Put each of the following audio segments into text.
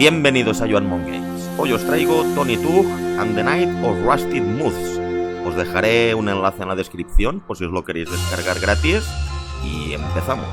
Bienvenidos a Joan Mon Games. Hoy os traigo Tony Tug and the Night of Rusted Moths. Os dejaré un enlace en la descripción por si os lo queréis descargar gratis. Y empezamos.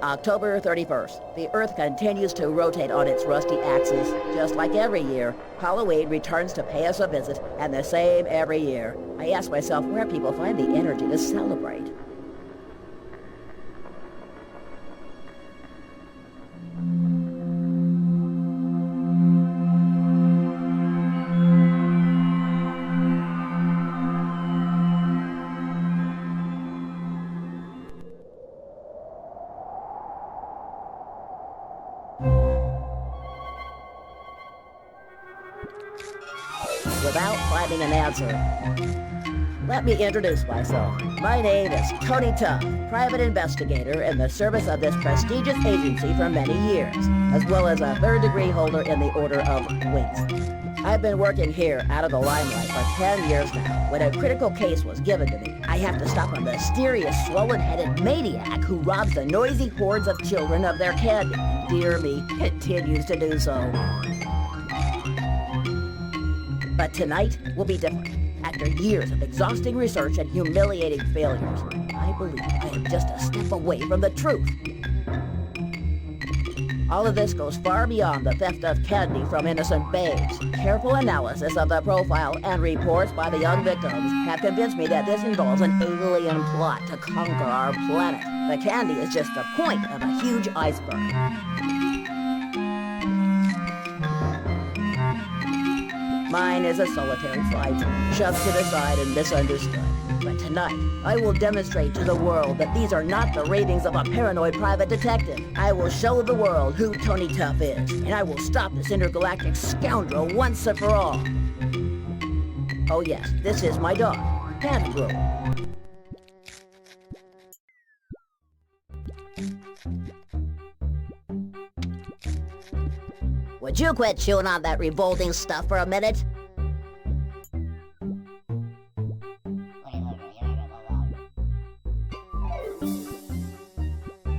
October 31st. The Earth continues to rotate on its rusty axis. Just like every year, Halloween returns to pay us a visit, and the same every year. I ask myself where people find the energy to celebrate. Without finding an answer, let me introduce myself. My name is Tony Tuff, private investigator in the service of this prestigious agency for many years, as well as a third-degree holder in the Order of Winks. I've been working here out of the limelight for 10 years now. When a critical case was given to me, I have to stop a mysterious, swollen-headed maniac who robs the noisy hordes of children of their candy. Dear me, continues to do so. But tonight will be different. After years of exhausting research and humiliating failures, I believe I am just a step away from the truth. All of this goes far beyond the theft of candy from innocent babes. Careful analysis of the profile and reports by the young victims have convinced me that this involves an alien plot to conquer our planet. The candy is just the point of a huge iceberg. Mine is a solitary fight, shoved to the side and misunderstood. But tonight, I will demonstrate to the world that these are not the ravings of a paranoid private detective. I will show the world who Tony Tuff is, and I will stop this intergalactic scoundrel once and for all. Oh yes, this is my dog, Pantagruel. would you quit chewing on that revolting stuff for a minute?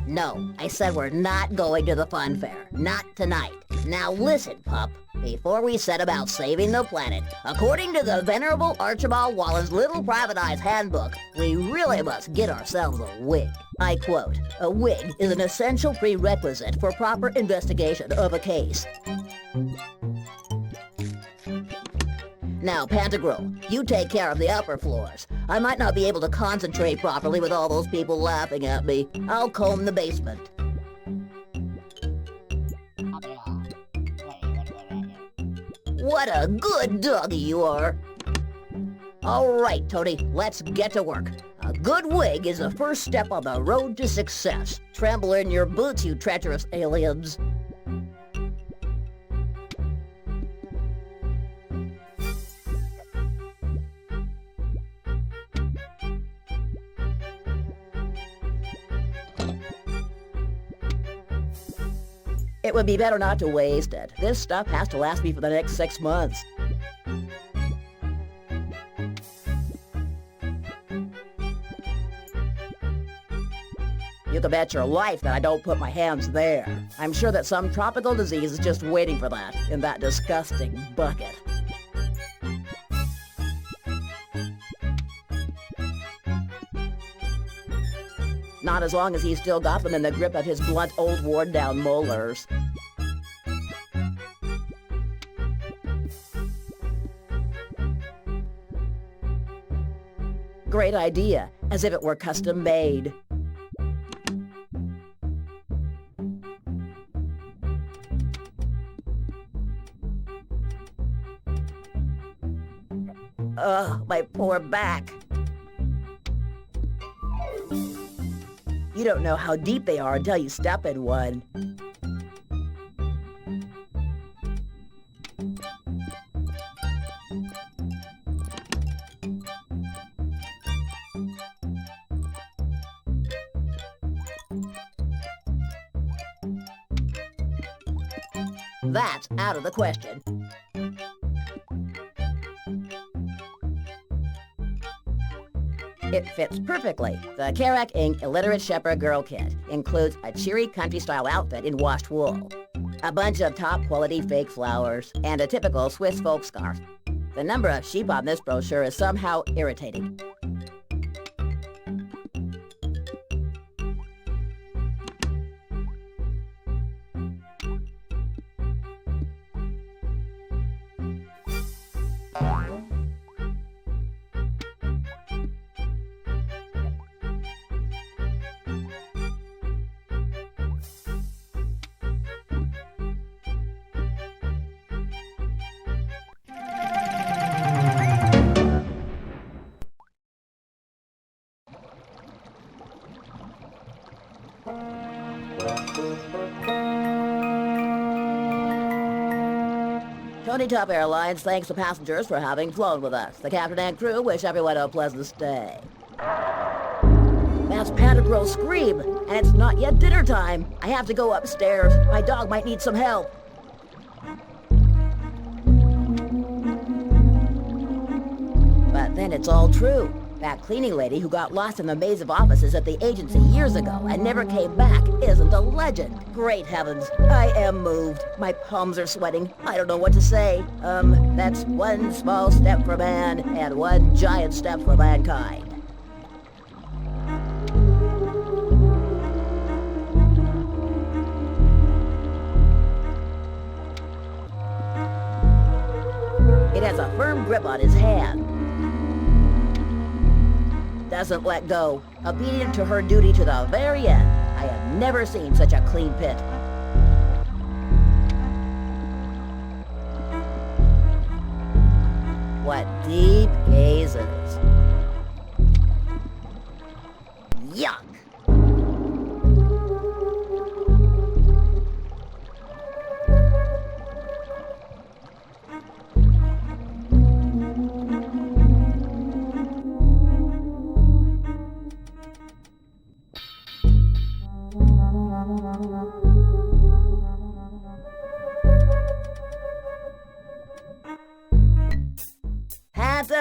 No, I said we're not going to the fun fair. Not tonight. Now listen, pup. Before we set about saving the planet, according to the Venerable Archibald Wallen's Little Privatized Handbook, we really must get ourselves a wig. I quote, "A wig is an essential prerequisite for proper investigation of a case." Now, Pantagruel, you take care of the upper floors. I might not be able to concentrate properly with all those people laughing at me. I'll comb the basement. What a good doggy you are. All right, Tony, let's get to work. A good wig is the first step on the road to success. Tremble in your boots, you treacherous aliens. It would be better not to waste it. This stuff has to last me for the next 6 months. You can bet your life that I don't put my hands there. I'm sure that some tropical disease is just waiting for that in that disgusting bucket. Not as long as he's still got them in the grip of his blunt, old, worn-down molars. Great idea, as if it were custom-made. Ugh, my poor back. You don't know how deep they are until you step in one. That's out of the question. It fits perfectly. The Karak Inc. Illiterate Shepherd Girl Kit includes a cheery country-style outfit in washed wool, a bunch of top-quality fake flowers, and a typical Swiss folk scarf. The number of sheep on this brochure is somehow irritating. Tony Top Airlines thanks the passengers for having flown with us. The captain and crew wish everyone a pleasant stay. That's Pantagruel's scream, and it's not yet dinner time. I have to go upstairs. My dog might need some help. But then it's all true. That cleaning lady who got lost in the maze of offices at the agency years ago and never came back isn't a legend. Great heavens, I am moved. My palms are sweating. I don't know what to say. That's one small step for man and one giant step for mankind. It has a firm grip on his hand. Doesn't let go, obedient to her duty to the very end. I have never seen such a clean pit. What deep gazes. Yuck!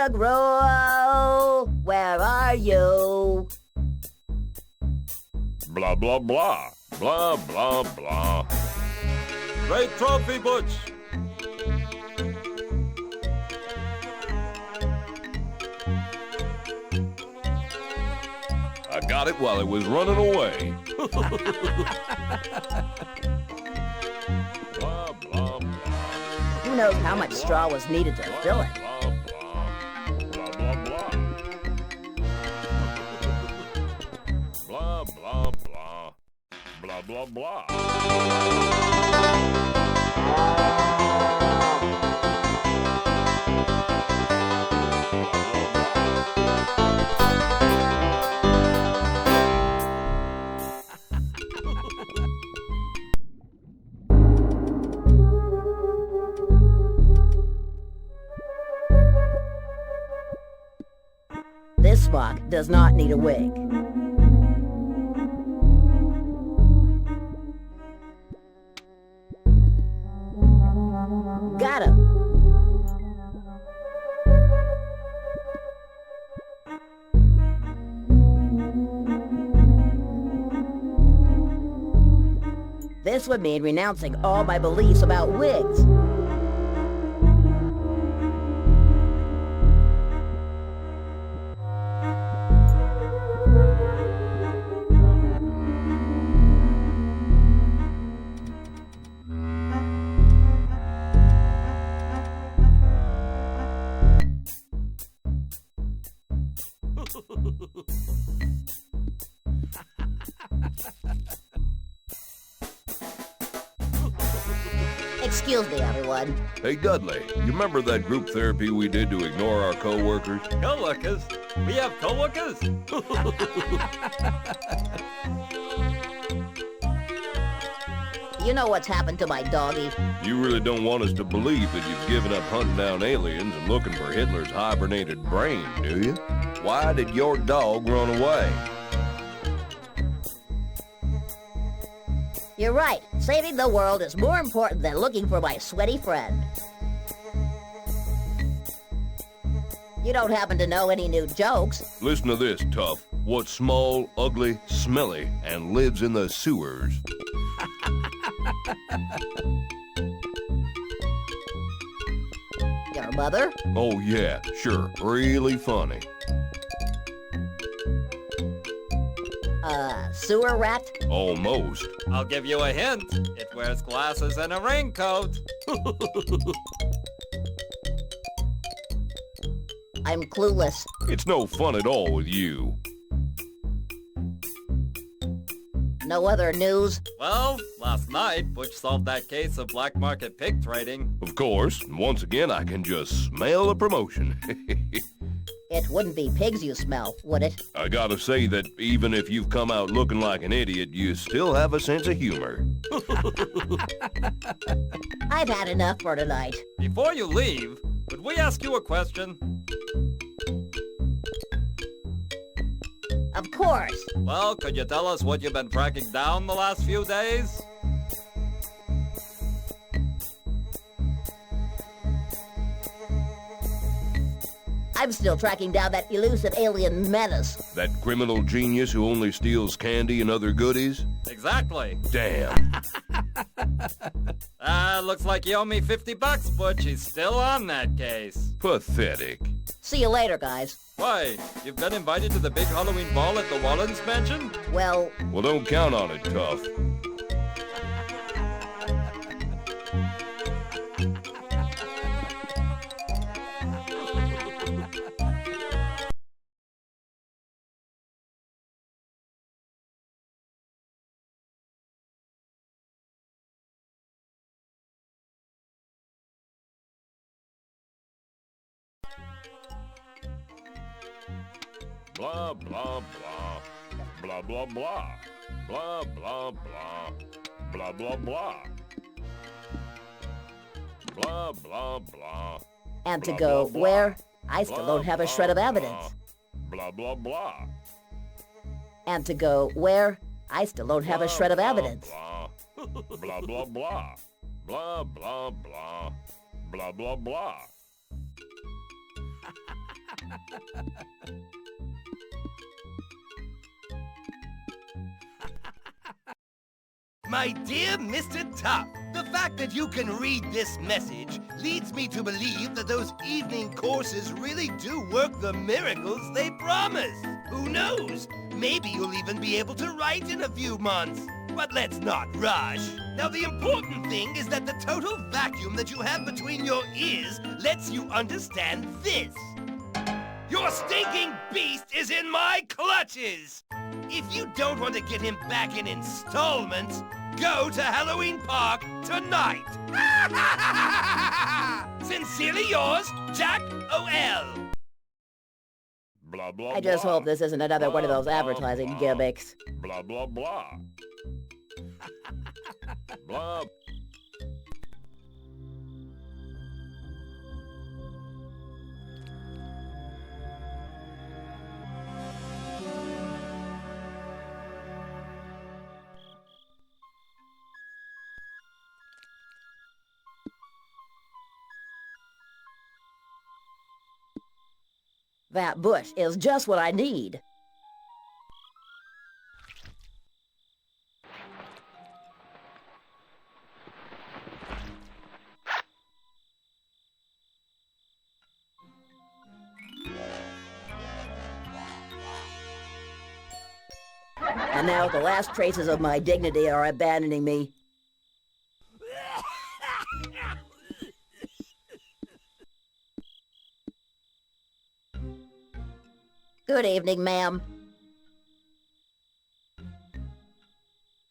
Pantagruel, where are you? Blah, blah, blah. Blah, blah, blah. Great trophy, Butch. I got it while it was running away. Blah, blah, blah. Who knows how much straw was needed to fill it? Blah, blah, blah. Blah, blah, blah. Blah, blah, blah. This smock does not need a wig. Got him. This would mean renouncing all my beliefs about wigs. Excuse me, everyone. Hey, Dudley, you remember that group therapy we did to ignore our coworkers? Co-workers? We have co-workers? You know what's happened to my doggy? You really don't want us to believe that you've given up hunting down aliens and looking for Hitler's hibernated brain, do you? Why did your dog run away? You're right. Saving the world is more important than looking for my sweaty friend. You don't happen to know any new jokes? Listen to this, Tough. What's small, ugly, smelly, and lives in the sewers? Your mother? Oh, yeah, sure. Really funny. Sewer rat? Almost. I'll give you a hint. It wears glasses and a raincoat. I'm clueless. It's no fun at all with you. No other news? Well, last night, Butch solved that case of black market pig trading. Of course, and once again, I can just smell a promotion. It wouldn't be pigs you smell, would it? I gotta say that even if you've come out looking like an idiot, you still have a sense of humor. I've had enough for tonight. Before you leave, could we ask you a question? Of course. Well, could you tell us what you've been tracking down the last few days? I'm still tracking down that elusive alien menace. That criminal genius who only steals candy and other goodies? Exactly. Damn. Looks like you owe me $50, Butch. He's still on that case. Pathetic. See you later, guys. Why? You've been invited to the big Halloween ball at the Wallens mansion? Well, Well, don't count on it, Tough. Blah, blah, blah. Blah, blah, blah. Blah, blah, blah. Blah, blah, blah. Blah, blah, blah. and to Blah, go blah, blah. where? I still Blah, don't have a blah, shred of blah. evidence. Blah, blah, blah. And to go where? I still don't have a shred of evidence. Blah, blah, blah. Blah, blah, blah. Blah, blah, blah. My dear Mr. Tuff, the fact that you can read this message leads me to believe that those evening courses really do work the miracles they promise. Who knows? Maybe you'll even be able to write in a few months. But let's not rush. Now, the important thing is that the total vacuum that you have between your ears lets you understand this. Your stinking beast is in my clutches! If you don't want to get him back in installments, go to Halloween Park tonight! Sincerely yours, Jack O.L. Blah, blah, I just blah. hope this isn't another one of those advertising gimmicks. Blah, blah, blah. Blah. That bush is just what I need. And now the last traces of my dignity are abandoning me. Good evening, ma'am.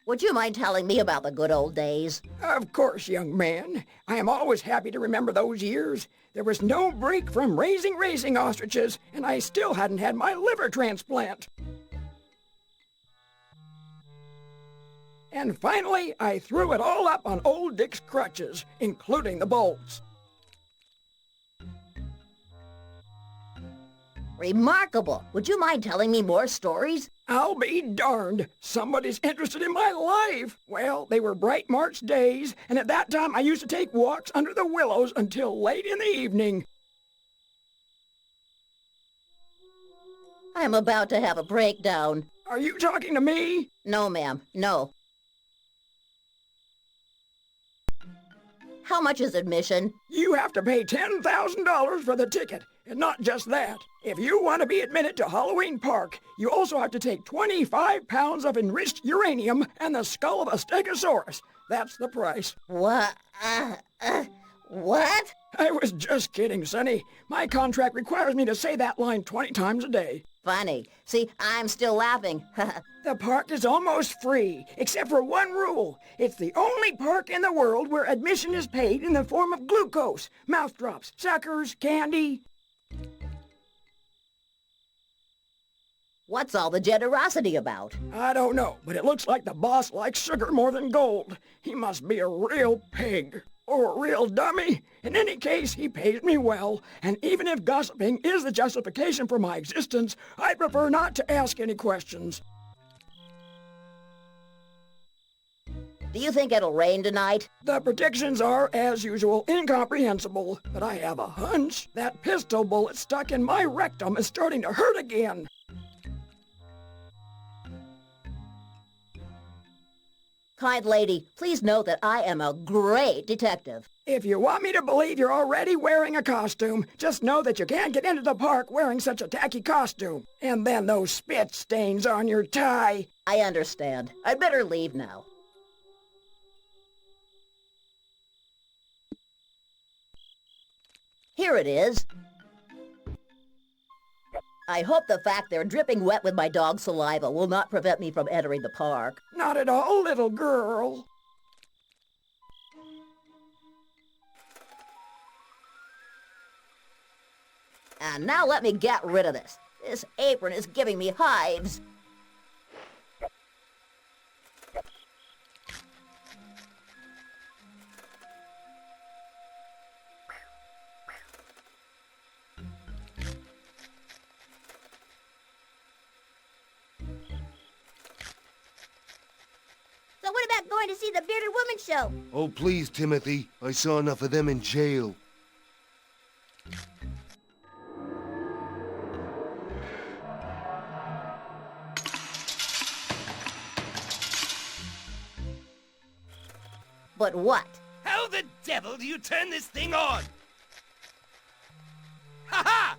Would you mind telling me about the good old days? Of course, young man. I am always happy to remember those years. There was no break from raising racing ostriches, and I still hadn't had my liver transplant. And finally, I threw it all up on old Dick's crutches, including the bolts. Remarkable. Would you mind telling me more stories? I'll be darned. Somebody's interested in my life. Well, they were bright March days, and at that time I used to take walks under the willows until late in the evening. I'm about to have a breakdown. Are you talking to me? No, ma'am. No. How much is admission? You have to pay $10,000 for the ticket. And not just that. If you want to be admitted to Halloween Park, you also have to take 25 pounds of enriched uranium and the skull of a stegosaurus. That's the price. What? What? I was just kidding, Sonny. My contract requires me to say that line 20 times a day. Funny. See, I'm still laughing. The park is almost free, except for one rule. It's the only park in the world where admission is paid in the form of glucose, mouth drops, suckers, candy. What's all the generosity about? I don't know, but it looks like the boss likes sugar more than gold. He must be a real pig. Or a real dummy. In any case, he pays me well, and even if gossiping is the justification for my existence, I prefer not to ask any questions. Do you think it'll rain tonight? The predictions are, as usual, incomprehensible, but I have a hunch that pistol bullet stuck in my rectum is starting to hurt again. Kind lady, please note that I am a great detective. If you want me to believe you're already wearing a costume, just know that you can't get into the park wearing such a tacky costume. And then those spit stains on your tie. I understand. I'd better leave now. Here it is. I hope the fact they're dripping wet with my dog's saliva will not prevent me from entering the park. Not at all, little girl. And now let me get rid of this. This apron is giving me hives. So what about going to see the bearded woman show? Oh, please, Timothy. I saw enough of them in jail. But what? How the devil do you turn this thing on? Ha-ha!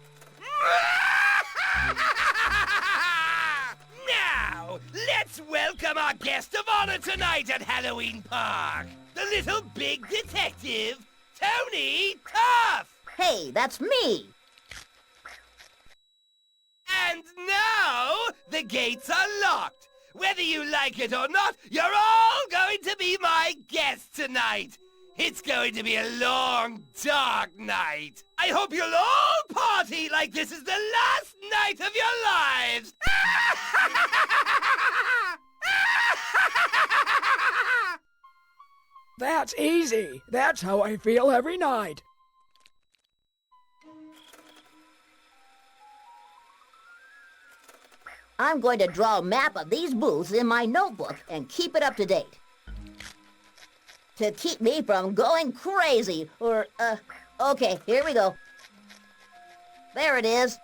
Now, let's welcome our guest of honor tonight at Halloween Park. The little big detective, Tony Tough! Hey, that's me! And now, the gates are locked. Whether you like it or not, you're all going to be my guests tonight. It's going to be a long, dark night. I hope you'll all party like this is the last night of your lives. That's easy. That's how I feel every night. I'm going to draw a map of these booths in my notebook and keep it up to date. To keep me from going crazy, okay, here we go. There it is.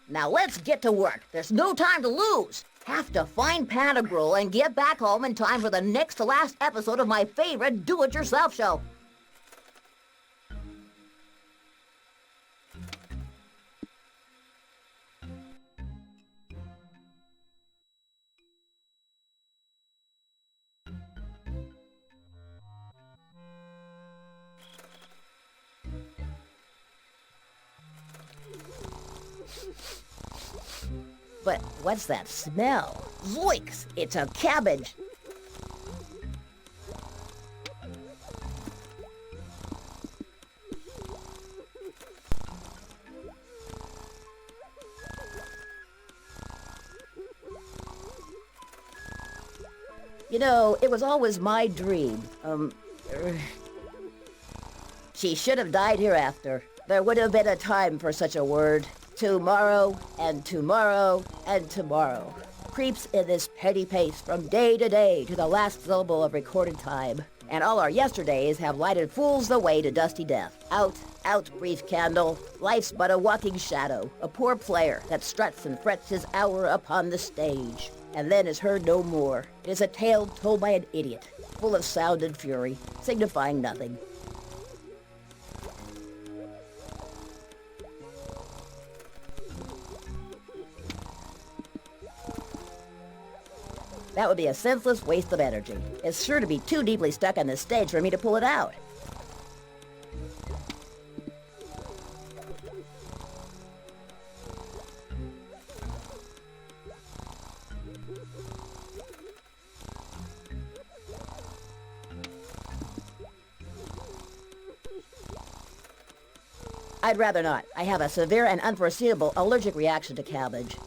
Now let's get to work. There's no time to lose. Have to find Pantagruel and get back home in time for the next to last episode of my favorite do-it-yourself show. But what's that smell? Zoinks! It's a cabbage! You know, it was always my dream. She should have died hereafter. There would have been a time for such a word. Tomorrow, and tomorrow, and tomorrow. Creeps in this petty pace from day to day to the last syllable of recorded time. And all our yesterdays have lighted fools the way to dusty death. Out, out, brief candle. Life's but a walking shadow, a poor player that struts and frets his hour upon the stage, and then is heard no more. It is a tale told by an idiot, full of sound and fury, signifying nothing. That would be a senseless waste of energy. It's sure to be too deeply stuck on this stage for me to pull it out. I'd rather not. I have a severe and unforeseeable allergic reaction to cabbage.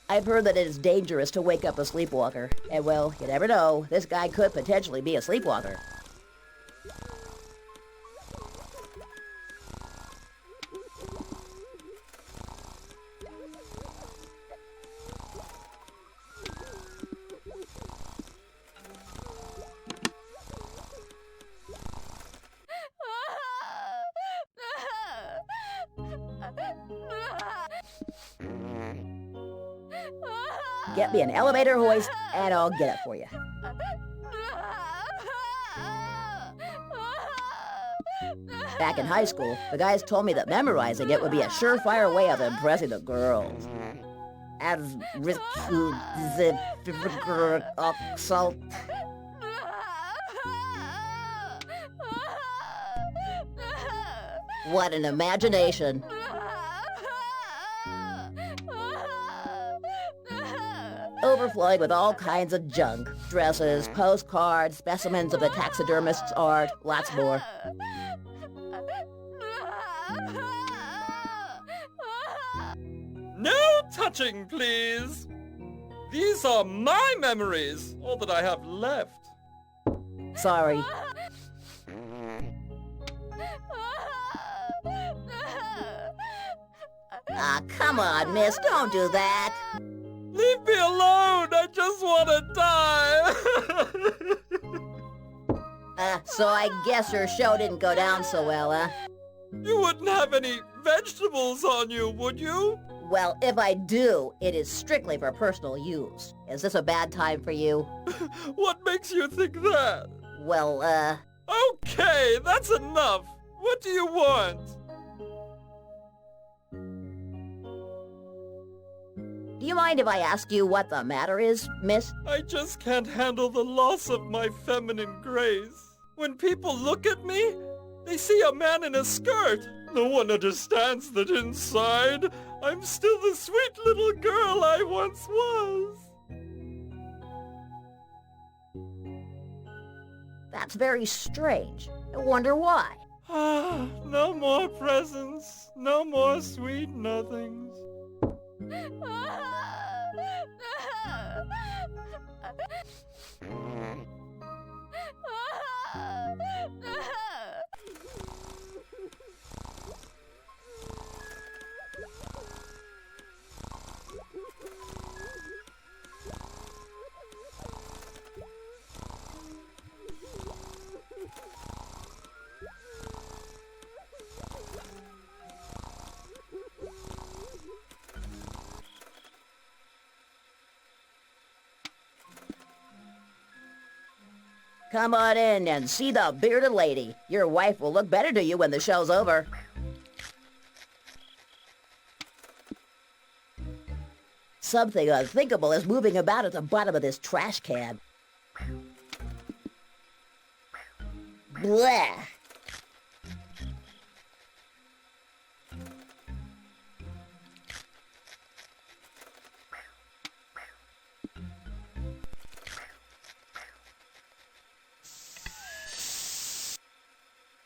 I've heard that it is dangerous to wake up a sleepwalker. And well, you never know. This guy could potentially be a sleepwalker. Get me an elevator hoist, and I'll get it for you. Back in high school, the guys told me that memorizing it would be a surefire way of impressing the girls. As what an imagination. Overflowing with all kinds of junk. Dresses, postcards, specimens of the taxidermist's art, lots more. No touching, please. These are my memories, all that I have left. Sorry. Ah, come on, miss, don't do that. Leave me alone! I just want to die! So I guess your show didn't go down so well, huh? You wouldn't have any vegetables on you, would you? Well, if I do, it is strictly for personal use. Is this a bad time for you? What makes you think that? Well, Okay, that's enough. What do you want? Do you mind if I ask you what the matter is, miss? I just can't handle the loss of my feminine grace. When people look at me, they see a man in a skirt. No one understands that inside, I'm still the sweet little girl I once was. That's very strange. I wonder why. No more presents, no more sweet nothings. Come on in and see the bearded lady. Your wife will look better to you when the show's over. Something unthinkable is moving about at the bottom of this trash can. Blech.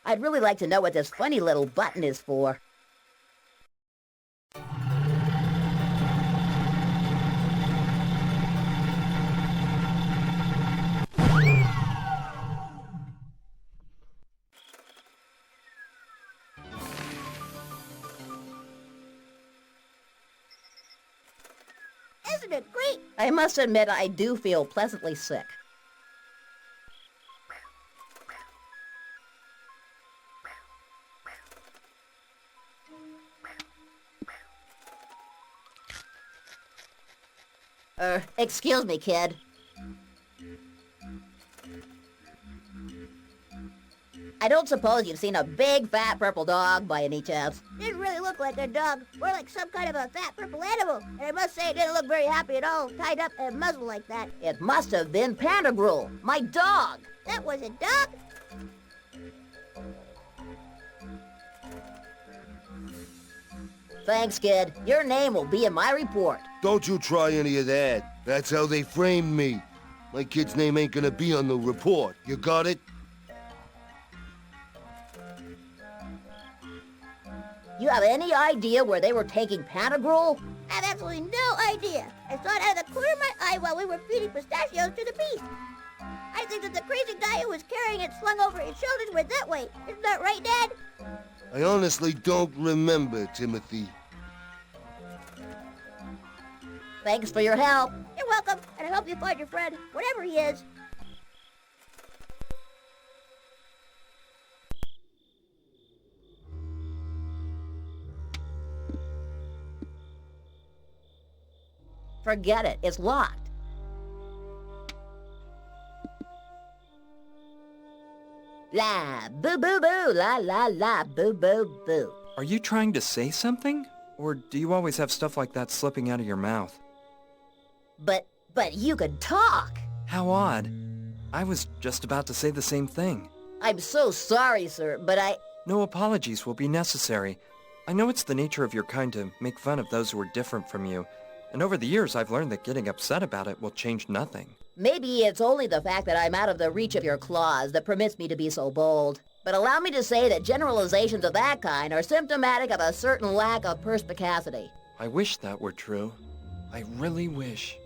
I'd really like to know what this funny little button is for. Isn't it great? I must admit I do feel pleasantly sick. Excuse me, kid. I don't suppose you've seen a big, fat, purple dog by any chance? Didn't really look like a dog, more like some kind of a fat purple animal. And I must say it didn't look very happy at all, tied up and muzzled like that. It must have been Pantagruel, my dog. That was a dog? Thanks, kid. Your name will be in my report. Don't you try any of that. That's how they framed me. My kid's name ain't gonna be on the report. You got it? You have any idea where they were taking Pantagruel? I have absolutely no idea. I saw it out of the corner of my eye while we were feeding pistachios to the beast. I think that the crazy guy who was carrying it slung over his shoulders went that way. Isn't that right, Dad? I honestly don't remember, Timothy. Thanks for your help. You're welcome, and I hope you find your friend, whatever he is. Forget it. It's locked. La, boo-boo-boo, la, boo-boo-boo. Are you trying to say something? Or do you always have stuff like that slipping out of your mouth? But you could talk. How odd. I was just about to say the same thing. I'm so sorry, sir, but No apologies will be necessary. I know it's the nature of your kind to make fun of those who are different from you. And over the years, I've learned that getting upset about it will change nothing. Maybe it's only the fact that I'm out of the reach of your claws that permits me to be so bold. But allow me to say that generalizations of that kind are symptomatic of a certain lack of perspicacity. I wish that were true. I really wish.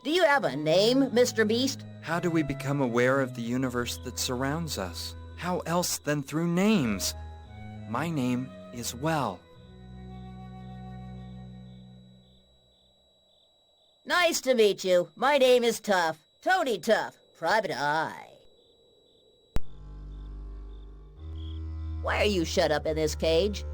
Do you have a name, Mr. Beast? How do we become aware of the universe that surrounds us? How else than through names? My name is Well. Nice to meet you. My name is Tough. Tony Tough, Private Eye. Why are you shut up in this cage?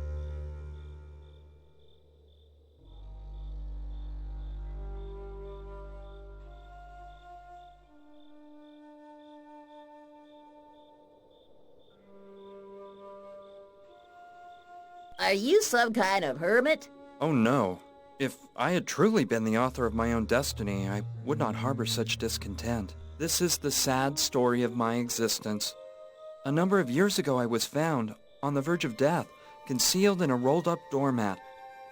Are you some kind of hermit? Oh no. If I had truly been the author of my own destiny, I would not harbor such discontent. This is the sad story of my existence. A number of years ago I was found, on the verge of death, concealed in a rolled-up doormat,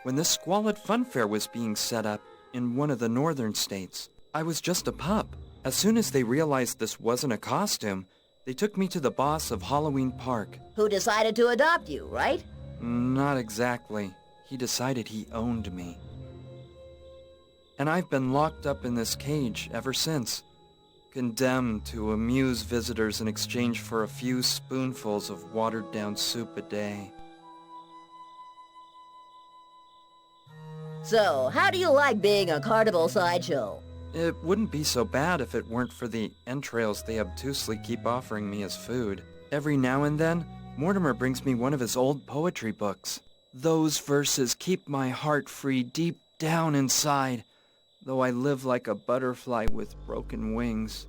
when this squalid funfair was being set up in one of the northern states. I was just a pup. As soon as they realized this wasn't a costume, they took me to the boss of Halloween Park. Who decided to adopt you, right? Not exactly. He decided he owned me. And I've been locked up in this cage ever since, condemned to amuse visitors in exchange for a few spoonfuls of watered-down soup a day. So, how do you like being a carnival sideshow? It wouldn't be so bad if it weren't for the entrails they obtusely keep offering me as food. Every now and then, Mortimer brings me one of his old poetry books. Those verses keep my heart free deep down inside, though I live like a butterfly with broken wings.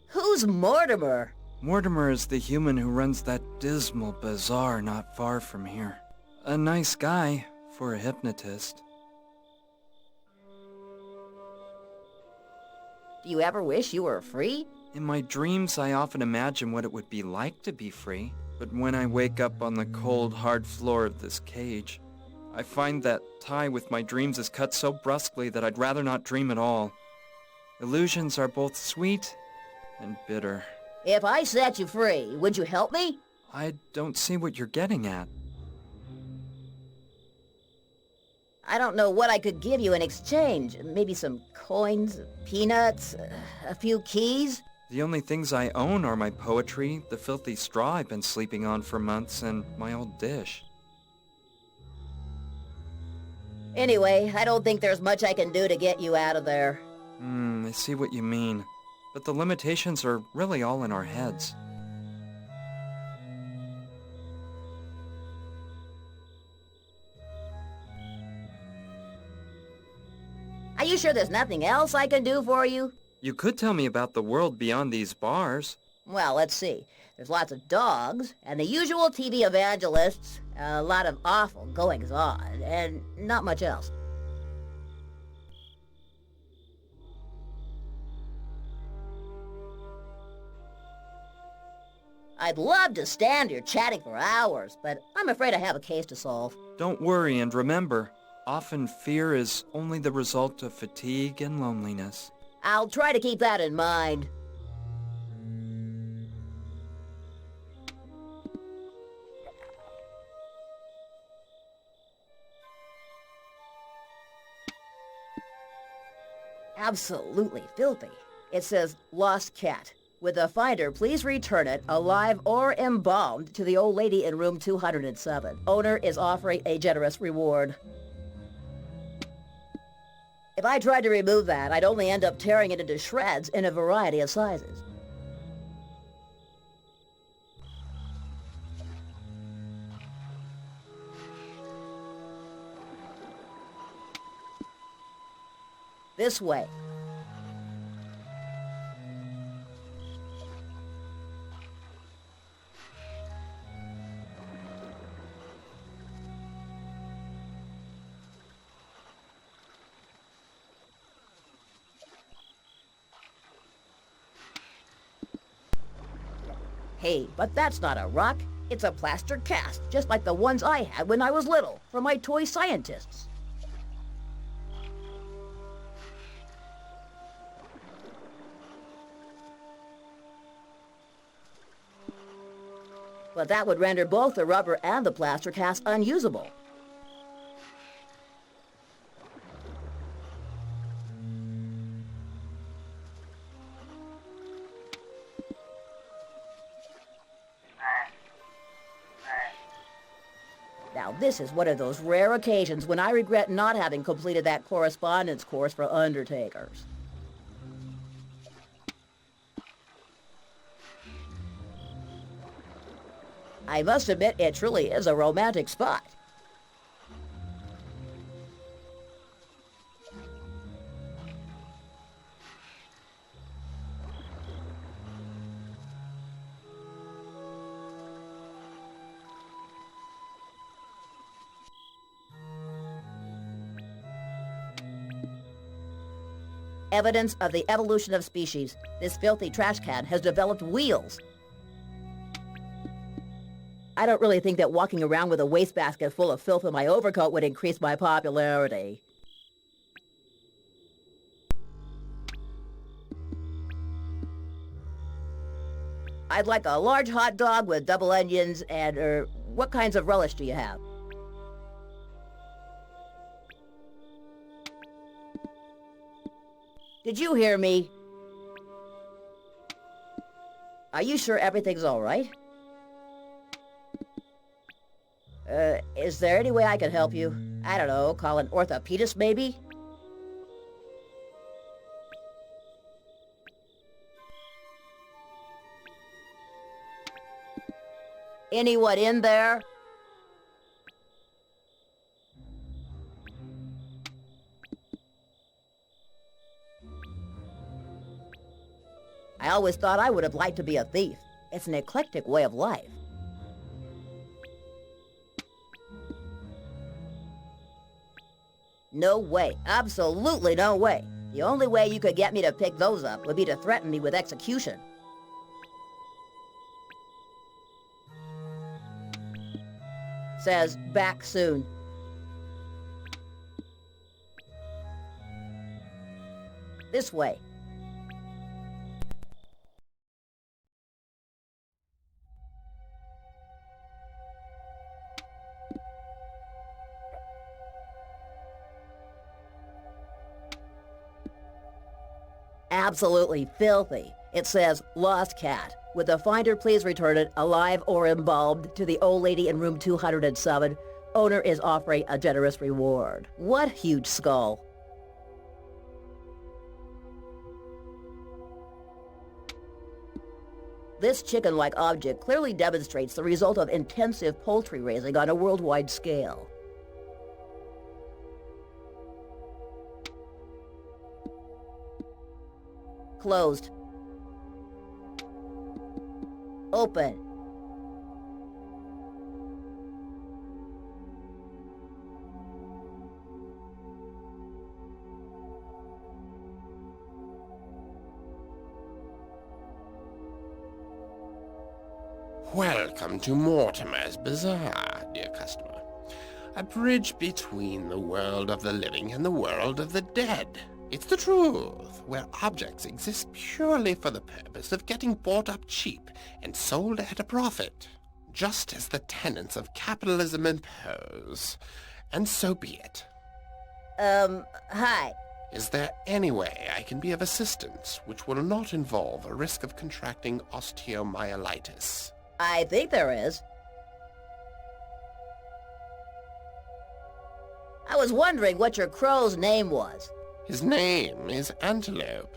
Who's Mortimer? Mortimer is the human who runs that dismal bazaar not far from here. A nice guy for a hypnotist. Do you ever wish you were free? In my dreams, I often imagine what it would be like to be free. But when I wake up on the cold, hard floor of this cage, I find that tie with my dreams is cut so brusquely that I'd rather not dream at all. Illusions are both sweet and bitter. If I set you free, would you help me? I don't see what you're getting at. I don't know what I could give you in exchange. Maybe some coins, peanuts, a few keys? The only things I own are my poetry, the filthy straw I've been sleeping on for months, and my old dish. Anyway, I don't think there's much I can do to get you out of there. I see what you mean. But the limitations are really all in our heads. Are you sure there's nothing else I can do for you? You could tell me about the world beyond these bars. Well, let's see. There's lots of dogs, and the usual TV evangelists, a lot of awful goings-on, and not much else. I'd love to stand here chatting for hours, but I'm afraid I have a case to solve. Don't worry, and remember, often fear is only the result of fatigue and loneliness. I'll try to keep that in mind. Absolutely filthy. It says, "Lost cat. With a finder, please return it, alive or embalmed, to the old lady in room 207. Owner is offering a generous reward." If I tried to remove that, I'd only end up tearing it into shreds in a variety of sizes. This way. Hey, but that's not a rock. It's a plaster cast, just like the ones I had when I was little, for my toy scientists. But that would render both the rubber and the plaster cast unusable. this is one of those rare occasions when I regret not having completed that correspondence course for undertakers. I must admit, it truly is a romantic spot. Evidence of the evolution of species. This filthy trash can has developed wheels. I don't really think that walking around with a wastebasket full of filth in my overcoat would increase my popularity. I'd like a large hot dog with double onions and, what kinds of relish do you have? Did you hear me? Are you sure everything's all right? Is there any way I can help you? I don't know, call an orthopedist maybe? Anyone in there? I always thought I would have liked to be a thief. It's an eclectic way of life. No way. Absolutely no way. The only way you could get me to pick those up would be to threaten me with execution. Says, back soon. This way. Absolutely filthy. It says, lost cat. Would the finder please return it, alive or embalmed, to the old lady in room 207? Owner is offering a generous reward. What huge skull. This chicken-like object clearly demonstrates the result of intensive poultry raising on a worldwide scale. Closed. Open. Welcome to Mortimer's Bazaar, dear customer. A bridge between the world of the living and the world of the dead. It's the truth, where objects exist purely for the purpose of getting bought up cheap and sold at a profit, just as the tenets of capitalism impose. And so be it. Hi. Is there any way I can be of assistance which will not involve a risk of contracting osteomyelitis? I think there is. I was wondering what your crow's name was. His name is Antelope.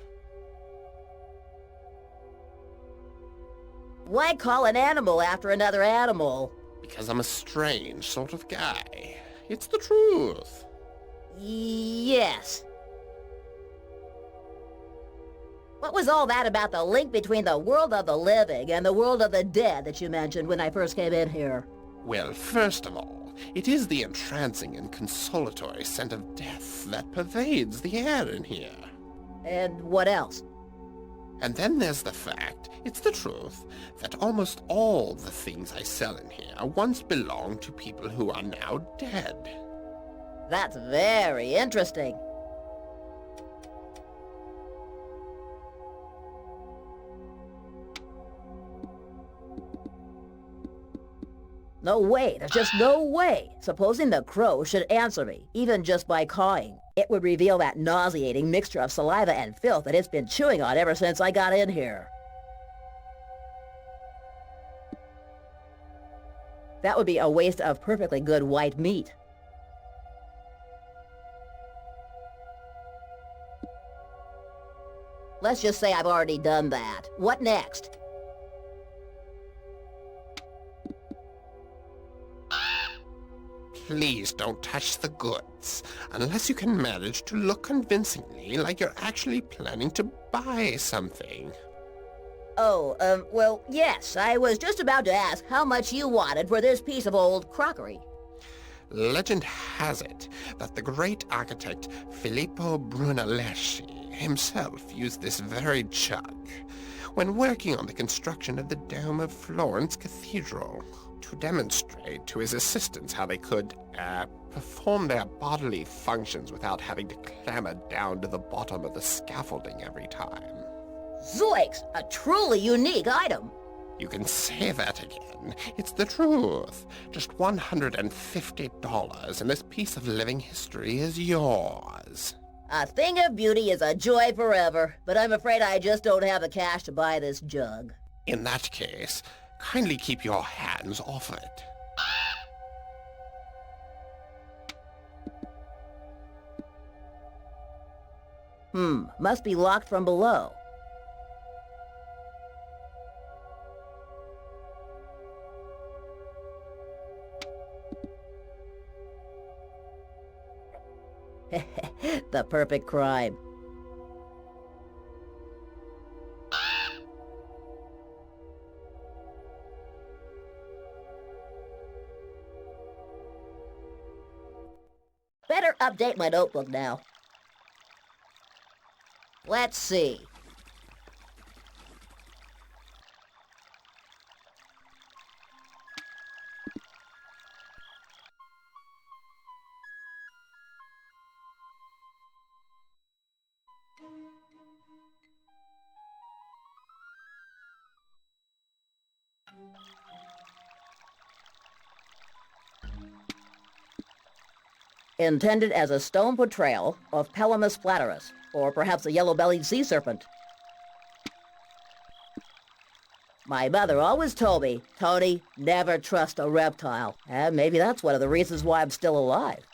Why call an animal after another animal? Because I'm a strange sort of guy. It's the truth. Yes. What was all that about the link between the world of the living and the world of the dead that you mentioned when I first came in here? Well, first of all, it is the entrancing and consolatory scent of death that pervades the air in here. And what else? And then there's the fact, it's the truth, that almost all the things I sell in here once belonged to people who are now dead. That's very interesting. No way. There's just no way. Supposing the crow should answer me, even just by cawing, it would reveal that nauseating mixture of saliva and filth that it's been chewing on ever since I got in here. That would be a waste of perfectly good white meat. Let's just say I've already done that. What next? Please don't touch the goods, unless you can manage to look convincingly like you're actually planning to buy something. Oh, well, yes, I was just about to ask how much you wanted for this piece of old crockery. Legend has it that the great architect Filippo Brunelleschi himself used this very jug when working on the construction of the dome of Florence Cathedral to demonstrate to his assistants how they could, perform their bodily functions without having to clamber down to the bottom of the scaffolding every time. Zoinks! A truly unique item! You can say that again. It's the truth. Just $150, and this piece of living history is yours. A thing of beauty is a joy forever, but I'm afraid I just don't have the cash to buy this jug. In that case, kindly keep your hands off it. Must be locked from below. The perfect crime. Better update my notebook now. Let's see. Intended as a stone portrayal of Pelamus flaturus, or perhaps a yellow-bellied sea serpent. My mother always told me, Tony, never trust a reptile, and maybe that's one of the reasons why I'm still alive.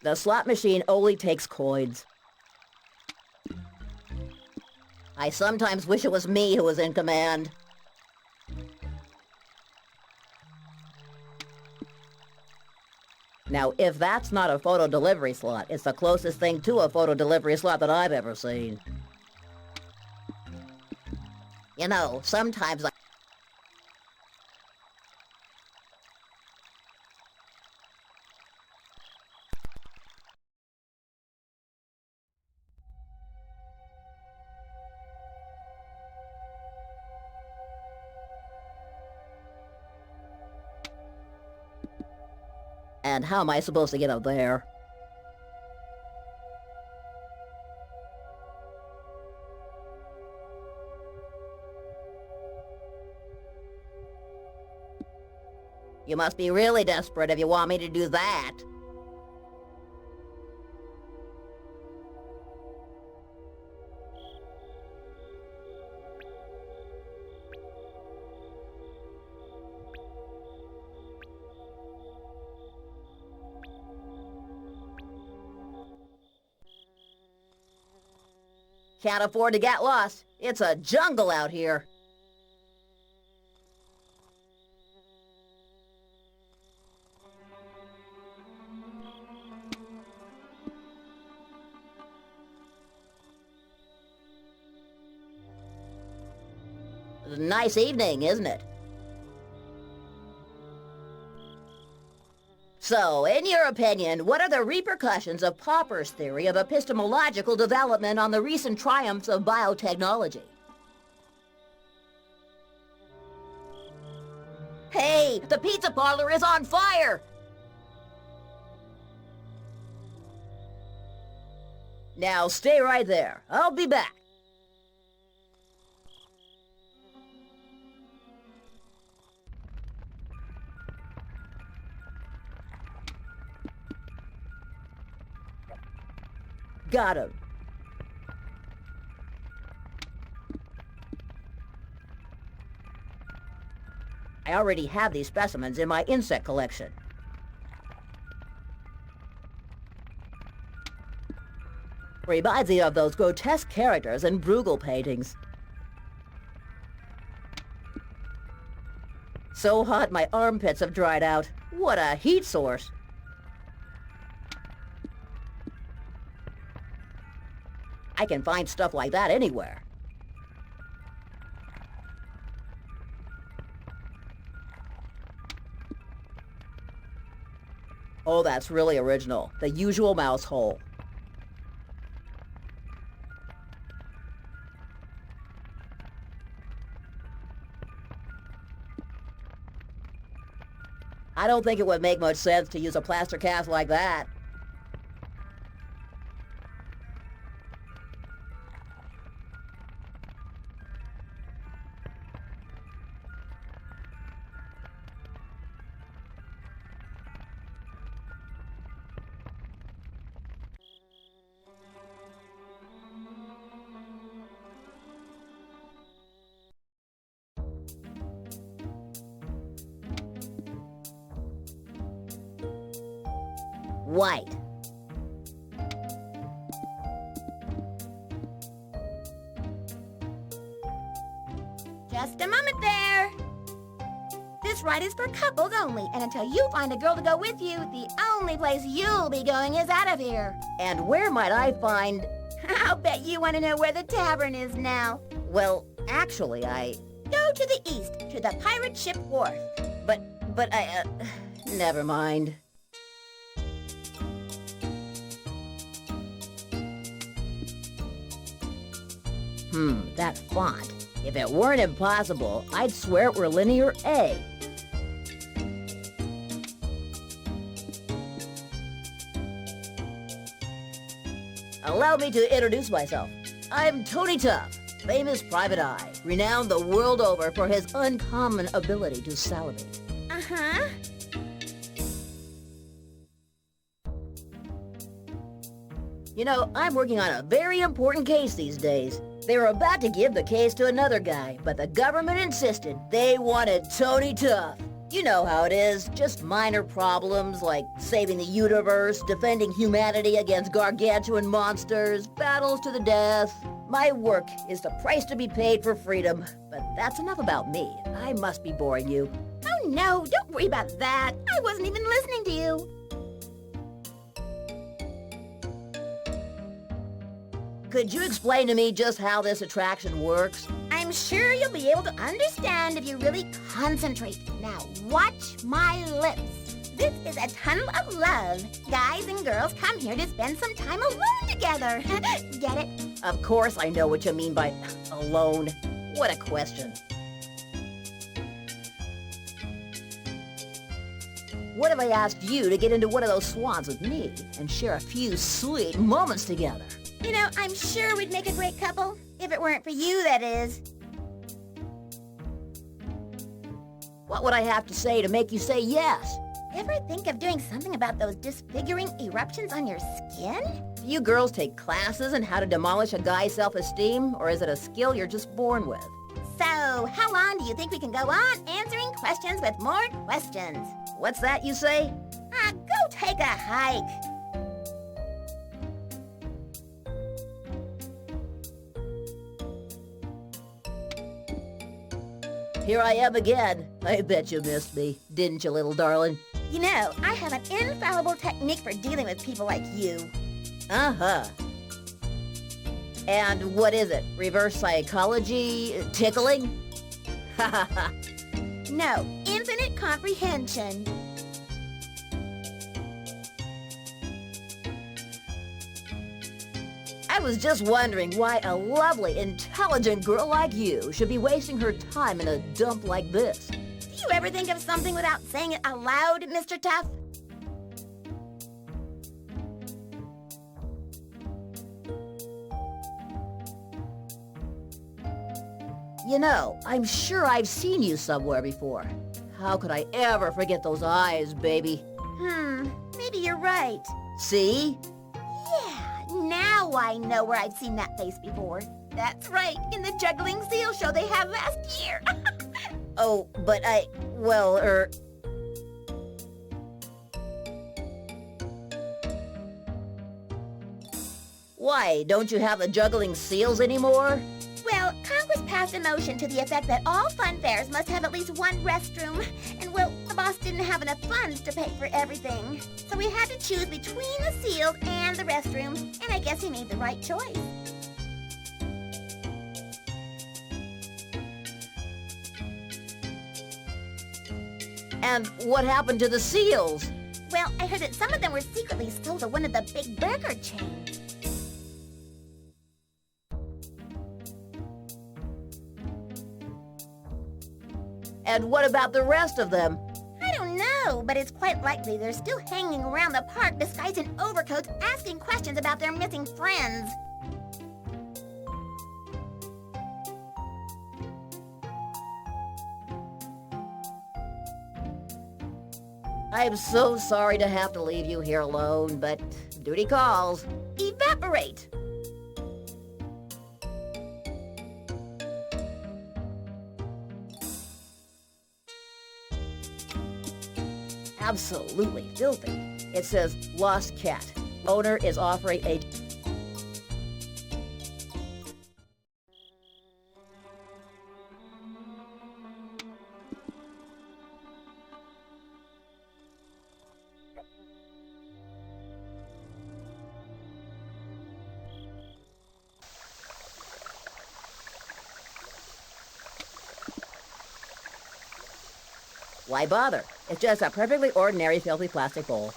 The slot machine only takes coins. I sometimes wish it was me who was in command. Now, if that's not a photo delivery slot, it's the closest thing to a photo delivery slot that I've ever seen. You know, sometimes I... And how am I supposed to get up there? You must be really desperate if you want me to do that. Can't afford to get lost. It's a jungle out here. It's a nice evening, isn't it? So, in your opinion, what are the repercussions of Popper's theory of epistemological development on the recent triumphs of biotechnology? Hey, the pizza parlor is on fire! Now stay right there. I'll be back. Got him. I already have these specimens in my insect collection. Reminds me of those grotesque characters in Bruegel paintings. So hot my armpits have dried out. What a heat source. I can find stuff like that anywhere. Oh, that's really original. The usual mouse hole. I don't think it would make much sense to use a plaster cast like that. White. Just a moment there. This ride is for couples only, and until you find a girl to go with you, the only place you'll be going is out of here. And where might I find... I'll bet you want to know where the tavern is now. Well, actually, Go to the east, to the pirate ship wharf. But I, never mind. That font. If it weren't impossible, I'd swear it were linear A. Allow me to introduce myself. I'm Tony Tuff, famous private eye, renowned the world over for his uncommon ability to salivate. Uh-huh. You know, I'm working on a very important case these days. They were about to give the case to another guy, but the government insisted they wanted Tony Tuff. You know how it is, just minor problems like saving the universe, defending humanity against gargantuan monsters, battles to the death. My work is the price to be paid for freedom, but that's enough about me. I must be boring you. Oh no, don't worry about that. I wasn't even listening to you. Could you explain to me just how this attraction works? I'm sure you'll be able to understand if you really concentrate. Now watch my lips. This is a tunnel of love. Guys and girls come here to spend some time alone together. Get it? Of course I know what you mean by alone. What a question. What if I asked you to get into one of those swans with me and share a few sweet moments together? You know, I'm sure we'd make a great couple. If it weren't for you, that is. What would I have to say to make you say yes? Ever think of doing something about those disfiguring eruptions on your skin? Do you girls take classes in how to demolish a guy's self-esteem, or is it a skill you're just born with? So, how long do you think we can go on answering questions with more questions? What's that you say? Go take a hike. Here I am again. I bet you missed me, didn't you, little darling? You know, I have an infallible technique for dealing with people like you. Uh-huh. And what is it? Reverse psychology? Tickling? Ha ha ha. No, infinite comprehension. I was just wondering why a lovely, intelligent girl like you should be wasting her time in a dump like this. Do you ever think of something without saying it aloud, Mr. Tuff? You know, I'm sure I've seen you somewhere before. How could I ever forget those eyes, baby? Maybe you're right. See? Yeah, Now I know where I've seen that face before. That's right, in the juggling seal show they had last year. Oh, but why, don't you have the juggling seals anymore? Well, Congress passed a motion to the effect that all fun fairs must have at least one restroom. And, well, the boss didn't have enough funds to pay for everything. So we had to choose between the seals and the restroom, and I guess he made the right choice. And what happened to the seals? Well, I heard that some of them were secretly sold to one of the big burger chains. And what about the rest of them? I don't know, but it's quite likely they're still hanging around the park disguised in overcoats asking questions about their missing friends. I'm so sorry to have to leave you here alone, but duty calls. Evaporate! Absolutely filthy. It says, lost cat. Owner is offering a... Why bother? It's just a perfectly ordinary filthy plastic bowl.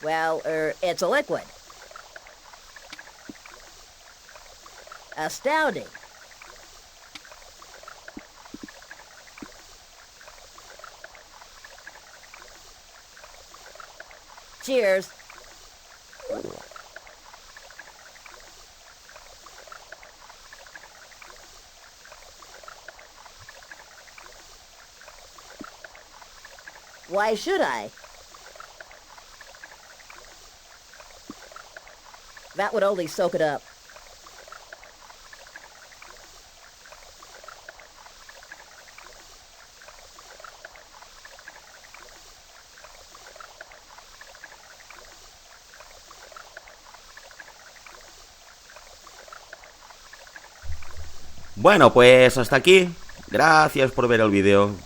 Well, it's a liquid. Astounding. Cheers. Why should I? That would only soak it up. Bueno, pues hasta aquí. Gracias por ver el vídeo.